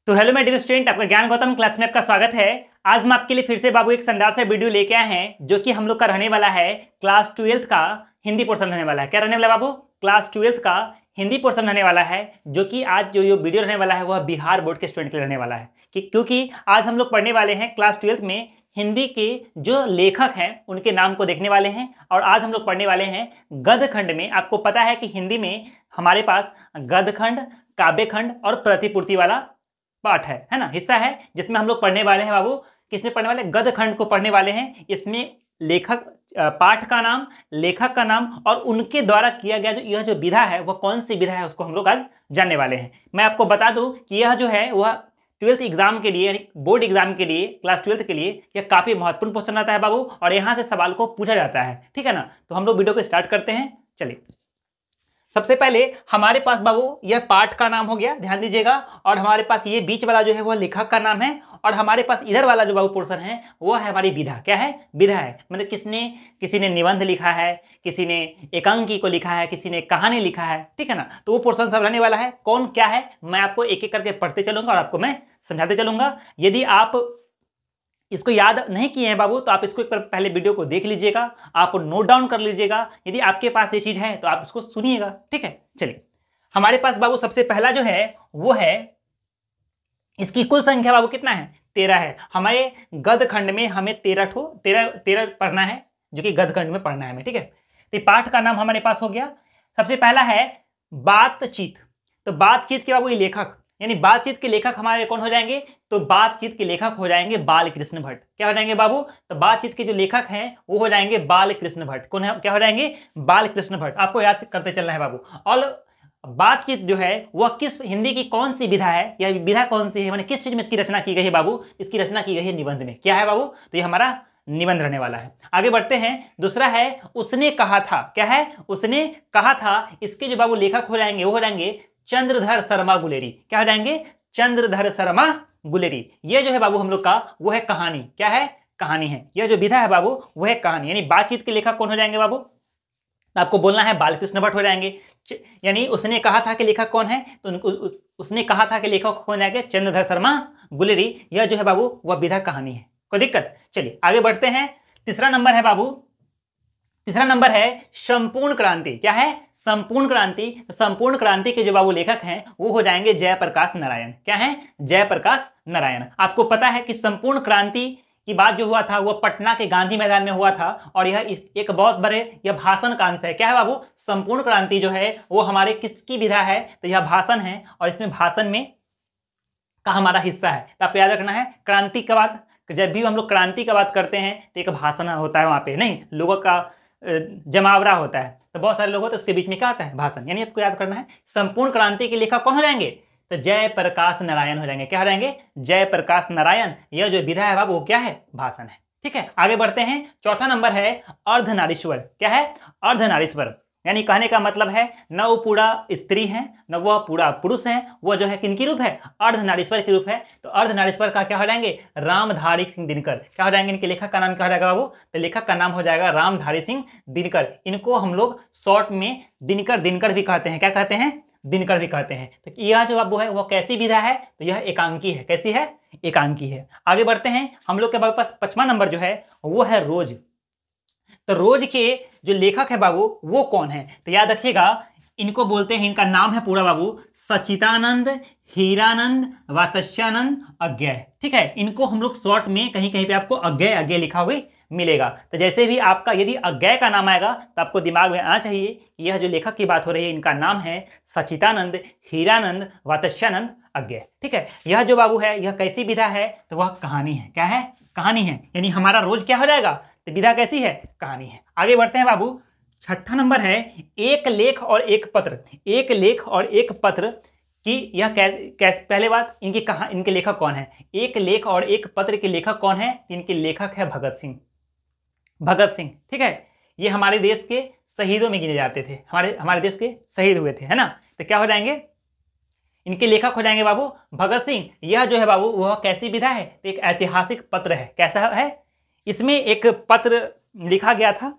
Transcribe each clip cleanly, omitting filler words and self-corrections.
तो hello my dear student, आपका ज्ञान गौतम क्लास में आपका स्वागत है। आज मैं आपके लिए फिर से बाबू एक शानदार सा वीडियो लेके आए हैं जो कि हम लोग का रहने वाला है क्लास 12th का हिंदी पोर्शन रहने वाला है। क्या रहने वाला है बाबू? क्लास 12th का हिंदी पोर्शन रहने वाला है, जो कि आज जो वीडियो रहने वाला है वह बिहार बोर्ड के स्टूडेंट के लिए रहने वाला है। क्योंकि आज हम लोग पढ़ने वाले हैं क्लास 12th में हिंदी के जो लेखक हैं उनके नाम को देखने वाले हैं। और आज हम लोग पढ़ने वाले हैं गद्य खंड में। आपको पता है कि हिंदी में हमारे पास गद्य खंड, काव्य खंड और प्रतिपूर्ति वाला पाठ है ना, हिस्सा है, जिसमें हम लोग पढ़ने वाले हैं बाबू। किसमें पढ़ने वाले? गद्य खंड को पढ़ने वाले हैं। इसमें लेखक, पाठ का नाम, लेखक का नाम और उनके द्वारा किया गया जो यह जो विधा है वह कौन सी विधा है उसको हम लोग आज जानने वाले हैं। मैं आपको बता दूं कि यह जो है वह 12th एग्जाम के लिए, यानी बोर्ड एग्जाम के लिए, क्लास 12th के लिए यह काफी महत्वपूर्ण क्वेश्चन आता है बाबू, और यहाँ से सवाल को पूछा जाता है। ठीक है ना, तो हम लोग वीडियो को स्टार्ट करते हैं। चलिए, सबसे पहले हमारे पास बाबू यह पाठ का नाम हो गया, ध्यान दीजिएगा। और हमारे पास ये बीच वाला जो है वह लेखक का नाम है, और हमारे पास इधर वाला जो बाबू पोर्शन है वो है हमारी विधा। क्या है? विधा है। मतलब किसी ने निबंध लिखा है, किसी ने एकांकी को लिखा है, किसी ने कहानी लिखा है। ठीक है ना, तो वो पोर्शन सब रहने वाला है। कौन क्या है मैं आपको एक एक करके पढ़ते चलूंगा और आपको मैं समझाते चलूंगा। यदि आप इसको याद नहीं किए हैं बाबू तो आप इसको एक बार पहले वीडियो को देख लीजिएगा, आप नोट डाउन कर लीजिएगा। यदि आपके पास ये चीज है तो आप इसको सुनिएगा। ठीक है, चलिए, हमारे पास बाबू सबसे पहला जो है वो है, इसकी कुल संख्या बाबू कितना है? 13 है। हमारे गद्य खंड में हमें 13 पढ़ना है, जो कि गद्य खंड में पढ़ना है हमें। ठीक है, तो पाठ का नाम हमारे पास हो गया। सबसे पहला है बातचीत। तो बातचीत के बाबू ये लेखक, यानी बातचीत के लेखक हमारे कौन हो जाएंगे? तो बातचीत के लेखक हो जाएंगे बालकृष्ण भट्ट। क्या हो जाएंगे बाबू? तो बातचीत के जो लेखक हैं वो हो जाएंगे बालकृष्ण भट्ट। कौन है? क्या हो जाएंगे? बालकृष्ण भट्ट। आपको याद करते चलना है बाबू। और बातचीत जो है वह किस, हिंदी की कौन सी विधा है, यह विधा कौन सी है, माने किस चीज में इसकी रचना की गई है बाबू? इसकी रचना की गई है निबंध में। क्या है बाबू? तो ये हमारा निबंध रहने वाला है। आगे बढ़ते हैं। दूसरा है उसने कहा था। क्या है? उसने कहा था। इसके जो बाबू लेखक हो जाएंगे वो हो जाएंगे चंद्रधर शर्मा गुलेरी। क्या हो जाएंगे? चंद्रधर शर्मा गुलेरी। ये जो है बाबू हम लोग का वो है कहानी। क्या है? कहानी है। यह जो विधा है बाबू वो है कहानी। यानी बातचीत के लेखक कौन हो जाएंगे बाबू? आपको बोलना है बालकृष्ण भट्ट हो जाएंगे। यानी उसने कहा था कि लेखक कौन है? तो उसने कहा था कि लेखक कौन जाएंगे? चंद्रधर शर्मा गुलेरी। यह जो है बाबू वह विधा कहानी है। कोई दिक्कत? चलिए आगे बढ़ते हैं। तीसरा नंबर है बाबू, तीसरा नंबर है संपूर्ण क्रांति। क्या है? संपूर्ण क्रांति। संपूर्ण क्रांति के जो बाबू लेखक हैं वो हो जाएंगे जयप्रकाश नारायण। क्या है? जयप्रकाश नारायण। आपको पता है कि संपूर्ण क्रांति की बात जो हुआ था वह पटना के गांधी मैदान में हुआ था, और यह एक बहुत बड़े यह भाषण का अंश है। क्या है बाबू? संपूर्ण क्रांति जो है वो हमारे किसकी विधा है? तो यह भाषण है, और इसमें भाषण में का हमारा हिस्सा है। तो आपको याद रखना है, क्रांति का बात, जब भी हम लोग क्रांति का बात करते हैं तो एक भाषण होता है, वहां पे नहीं लोगों का जमावड़ा होता है, तो बहुत सारे लोग होते हैं, उसके बीच में क्या आता है? भाषण। यानी आपको याद करना है संपूर्ण क्रांति के लेखक कौन हो जाएंगे? तो जयप्रकाश नारायण हो जाएंगे। क्या हो जाएंगे? जयप्रकाश नारायण। यह जो विधा है बाबू वो क्या है? भाषण है। ठीक है, आगे बढ़ते हैं। चौथा नंबर है अर्धनारीश्वर। क्या है? अर्धनारीश्वर। यानी कहने का मतलब है न वो पूरा स्त्री है न वह पूरा पुरुष है, वह जो है किनकी रूप है? अर्धनारीश्वर की रूप है। तो अर्धनारीश्वर का क्या हो जाएंगे? रामधारी सिंह दिनकर। क्या हो जाएंगे? इनके लेखक का नाम क्या हो जाएगा बाबू? तो लेखक का नाम हो जाएगा रामधारी सिंह दिनकर। इनको हम लोग शॉर्ट में दिनकर भी कहते हैं। क्या कहते हैं? दिनकर भी कहते हैं। तो यह जो बाबू है वह कैसी विधा है? तो यह एकांकी है। कैसी है? एकांकी है। आगे बढ़ते हैं। हम लोग के पास 5वां नंबर जो है वो है रोज। तो रोज के जो लेखक है बाबू वो कौन है? तो याद रखिएगा, इनको बोलते हैं, इनका नाम है पूरा बाबू सचितानंद हीरानंद वात्स्यानंद अज्ञेय। ठीक है, इनको हम लोग शॉर्ट में कहीं कहीं पे आपको अज्ञेय लिखा हुआ मिलेगा। तो जैसे भी आपका यदि अज्ञेय का नाम आएगा तो आपको दिमाग में आना चाहिए कि यह जो लेखक की बात हो रही है इनका नाम है सचितानंद हीरानंद वात्स्यानंद अज्ञेय। ठीक है, यह जो बाबू है यह कैसी विधा है? तो वह कहानी है। क्या है? कहानी है। यानी हमारा रोज क्या हो जाएगा? तो विधा कैसी है? कहानी है। आगे बढ़ते हैं बाबू। 6ठा नंबर है एक लेख और एक पत्र। एक लेख और एक पत्र की यह पहले बात, इनके लेखक कौन है? एक लेख और एक पत्र के लेखक कौन है? इनके लेखक है भगत सिंह। भगत सिंह। ठीक है, ये हमारे देश के शहीदों में गिने जाते थे, हमारे देश के शहीद हुए थे, है ना। तो क्या हो जाएंगे? इनके लेखक हो जाएंगे बाबू भगत सिंह। यह जो है बाबू वह कैसी विधा है? तो एक ऐतिहासिक पत्र है। कैसा है? इसमें एक पत्र लिखा गया था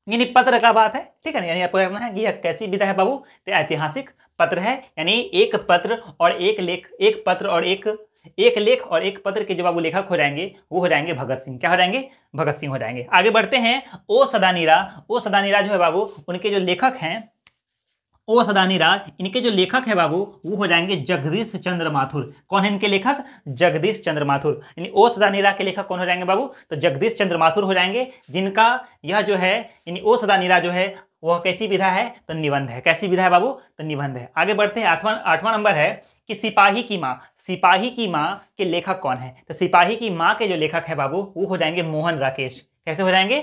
यानी पत्र का बात है, ठीक है ना। यानी आपको कहना है कि यह कैसी विधा है बाबू, तो ऐतिहासिक पत्र है। यानी एक पत्र और एक लेख, एक पत्र और एक लेख और एक पत्र के जो बाबू लेखक हो जाएंगे वो हो जाएंगे भगत सिंह। क्या हो जाएंगे? भगत सिंह हो जाएंगे। आगे बढ़ते हैं। ओ सदानीरा, ओ सदानीरा जो है बाबू, उनके जो लेखक हैं, ओ सदानीरा, इनके जो लेखक है बाबू वो हो जाएंगे जगदीश चंद्र माथुर। कौन है इनके लेखक? जगदीश चंद्र माथुर। यानी ओ सदानीरा के लेखक कौन हो जाएंगे बाबू? तो जगदीश चंद्र माथुर हो जाएंगे, जिनका यह जो है, यानी ओ सदानीरा जो है वह कैसी विधा है? तो निबंध है। कैसी विधा है बाबू? तो निबंध है। आगे बढ़ते हैं। आठवां नंबर है कि सिपाही की माँ, सिपाही की माँ के लेखक कौन है? तो सिपाही की माँ के जो लेखक है बाबू वो हो जाएंगे मोहन राकेश। कैसे हो जाएंगे?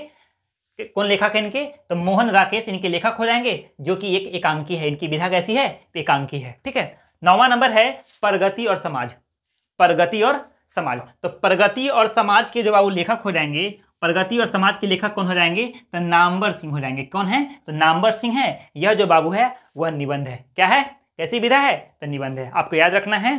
कौन लेखक है इनके? तो मोहन राकेश इनके लेखक हो जाएंगे, जो कि एक एकांकी है। इनकी विधा कैसी है? तो एकांकी है, ठीक है। 9वां नंबर है प्रगति और समाज, प्रगति और समाज। तो प्रगति और समाज के जो बाबू लेखक हो जाएंगे, प्रगति और समाज के लेखक कौन हो जाएंगे? तो नामवर सिंह हो जाएंगे। कौन है? तो नामवर सिंह है। यह जो बाबू है वह निबंध है। क्या है? कैसी विधा है? तो निबंध है। आपको याद रखना है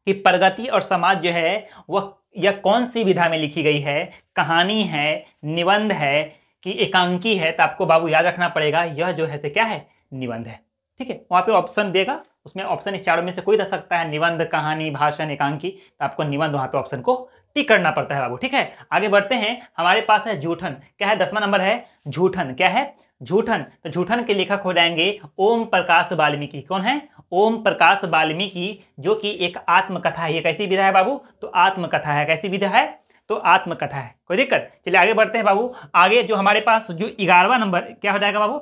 कि प्रगति और समाज जो है वह यह कौन सी विधा में लिखी गई है, कहानी है, निबंध है कि एकांकी है। तो आपको बाबू याद रखना पड़ेगा यह जो है से क्या है? निबंध है, ठीक है। वहां पे ऑप्शन देगा, उसमें ऑप्शन इस चारों में से कोई रह सकता है, निबंध, कहानी, भाषण, एकांकी। तो आपको निबंध वहां पे ऑप्शन को टिक करना पड़ता है बाबू, ठीक है। आगे बढ़ते हैं। हमारे पास है जूठन। क्या है? 10वां नंबर है जूठन। क्या है? जूठन। तो जूठन के लेखक हो जाएंगे ओम प्रकाश वाल्मीकि। कौन है? ओम प्रकाश वाल्मीकि, जो कि एक आत्मकथा है। ये कैसी विधा है बाबू? तो आत्मकथा है। कैसी विधा है? तो आत्मकथा है। कोई दिक्कत? चलिए आगे बढ़ते हैं बाबू। आगे जो हमारे पास जो 11वां नंबर क्या हो जाएगा बाबू?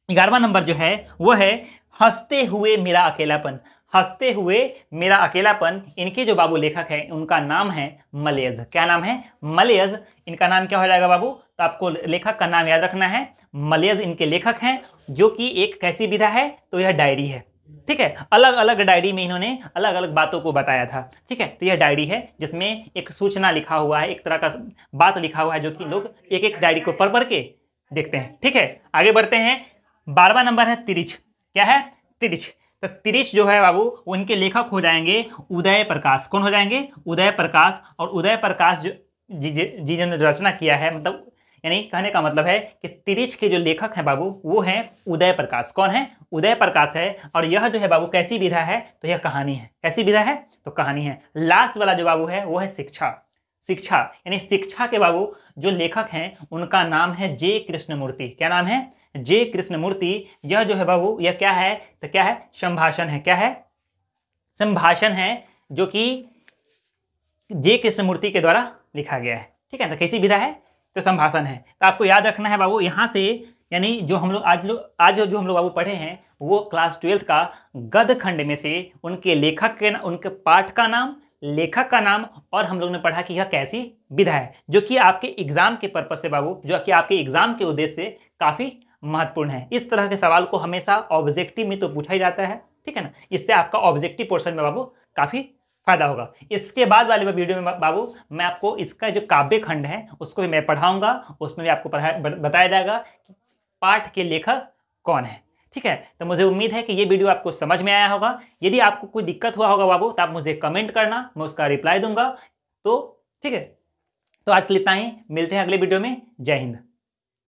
11वां नंबर जो है वो है हंसते हुए मेरा अकेलापन। हंसते हुए मेरा अकेलापन। इनके जो बाबू लेखक हैं उनका नाम है मलयज। क्या नाम है? मलयज। इनका नाम क्या हो जाएगा बाबू? तो आपको लेखक का नाम याद रखना है, मलयज इनके लेखक हैं, जो कि एक कैसी विधा है? तो यह डायरी है, ठीक है। अलग अलग डायरी में इन्होंने अलग अलग बातों को बताया था, ठीक है। तो यह डायरी है जिसमें एक सूचना लिखा हुआ है, एक तरह का बात लिखा हुआ है, जो कि लोग एक एक डायरी को पढ़ पढ़ के देखते हैं, ठीक है। आगे बढ़ते हैं। 12वां नंबर है तिरिच। क्या है? तिरिच। तो तिरिच जो है बाबू उनके लेखक हो जाएंगे उदय प्रकाश। कौन हो जाएंगे? उदय प्रकाश। और उदय प्रकाश जो जिन्होंने रचना किया है, मतलब यानी कहने का मतलब है कि तिरिच के जो लेखक हैं बाबू वो हैं उदय प्रकाश। कौन है? उदय प्रकाश है। और यह जो है बाबू कैसी विधा है? तो यह कहानी है। कैसी विधा है? तो कहानी है। लास्ट वाला जो बाबू है वो है शिक्षा। शिक्षा यानी शिक्षा के बाबू जो लेखक हैं उनका नाम है जे कृष्णमूर्ति। क्या नाम है? जे कृष्णमूर्ति। यह जो है बाबू यह क्या है? तो क्या है? संभाषण है। क्या है? संभाषण है, जो कि जे कृष्णमूर्ति के द्वारा लिखा गया है, ठीक है। तो कैसी विधा है? तो संभाषण है। तो आपको याद रखना है बाबू यहाँ से, यानी जो हम लोग आज जो हम लोग बाबू पढ़े हैं वो क्लास 12 का गद्य खंड में से उनके लेखक के उनके पाठ का नाम, लेखक का नाम, और हम लोग ने पढ़ा कि यह कैसी विधा है, जो कि आपके एग्जाम के पर्पज से बाबू, जो कि आपके एग्जाम के उद्देश्य से काफी महत्वपूर्ण है। इस तरह के सवाल को हमेशा ऑब्जेक्टिव में तो पूछा ही जाता है, ठीक है ना। इससे आपका ऑब्जेक्टिव पोर्शन में बाबू काफी फायदा होगा। इसके बाद वाले वीडियो में बाबू मैं आपको इसका जो काव्य खंड है उसको भी मैं पढ़ाऊंगा, उसमें भी आपको बताया जाएगा कि पाठ के लेखक कौन है, ठीक है। तो मुझे उम्मीद है कि ये वीडियो आपको समझ में आया होगा। यदि आपको कोई दिक्कत हुआ होगा बाबू तो आप मुझे कमेंट करना, मैं उसका रिप्लाई दूंगा। तो ठीक है, तो आज के लिए इतना ही। मिलते हैं अगले वीडियो में। जय हिंद।